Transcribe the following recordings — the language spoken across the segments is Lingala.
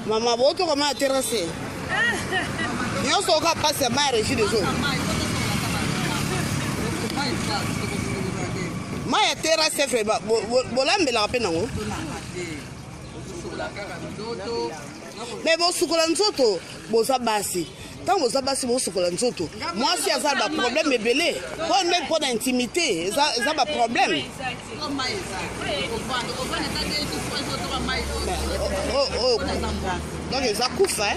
Maman, vous comment terrassé? Nous sommes capables de faire des choses. Maya terrassé, frère. Bolambe la peine. Mais vous soukola nzoto, vous abassi. Tant vous abassi, vous soukola nzoto. Moi, si ça a un problème, mais belé. Pas même pas d'intimité, ça a un problème. Oh. Donc, ça couffe, hein?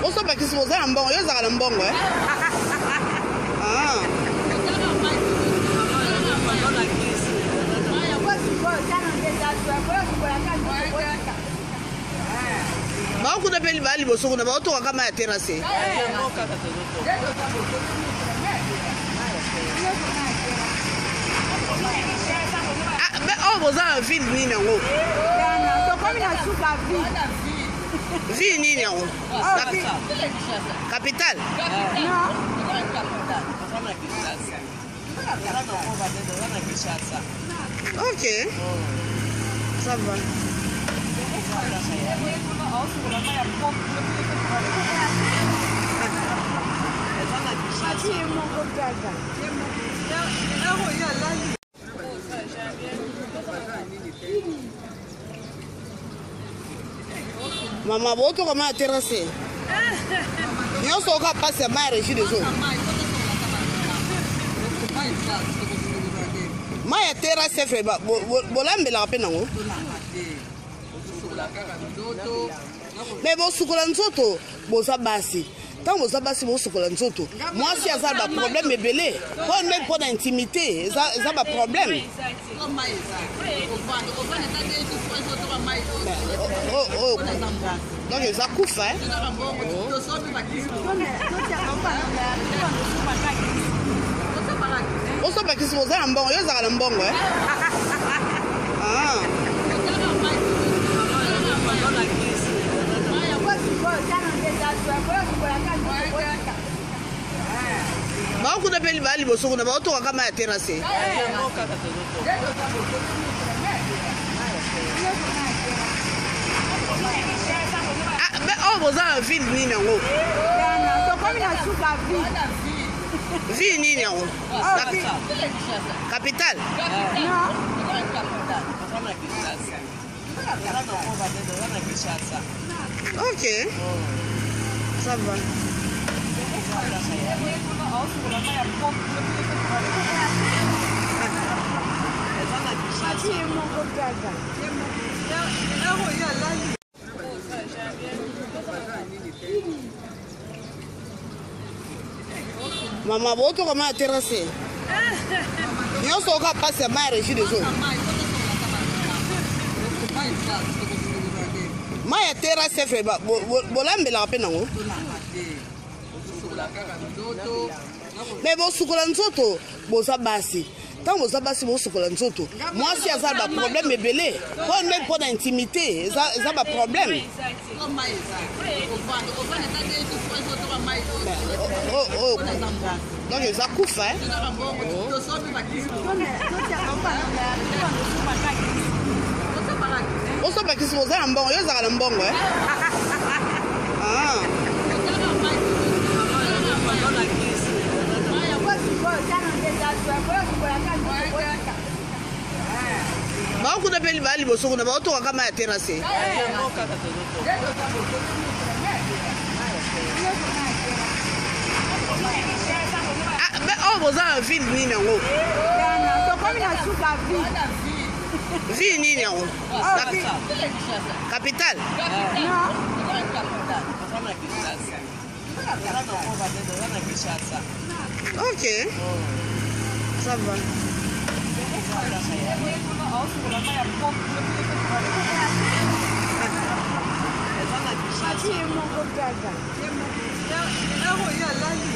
On sait pas qui se pose un bon, il y a un bon, ouais. Ah. Bah, on a payé le bal, il va se retrouver autour à la terrasse. Ah, mais on vous a un ville, ni non. Ville, ni non. Capitale. Ok. Ça va. Maman, vous comment terrassé? Nous sommes capables de faire des choses. Maya terrassé, frère. Bolambe la peine. Mais vous soukola nzoto, vous abassi. Tant vous abassi, vous soukola nzoto. Moi, si ça a un problème, mais belé. Pas même pas d'intimité, ça a un problème. Oh. Donc, ça couffe, hein? On sait pas qui se pose un bon, il y a un bon, ouais. Ah. Bah, on a payé le bal, il va se retrouver autour à la terrasse. Ah, mais on vous a un ville, ni non. Ville, ni non. Capitale. Ok. Ça va. Maman, vous comment terrassé? Nous sommes capables de faire des choses. Maya terrassé, frère. Bolambe la peine. Mais vous soukola nzoto, vous abassi. Tant vous abassi, vous soukola nzoto. Moi, si ça a un problème, mais belé. Pas même pas d'intimité, ça a un problème. Oh. Donc, ça couffe, hein? On sait pas qui se pose un bon, il y a un bon, ouais. Ah. Bah, on a payé le bal, il va se retrouver autour à la terrasse. Ah, mais on vous a un ville, ni non. Ville, ni non. Capitale. Ok. Ça va. Maman,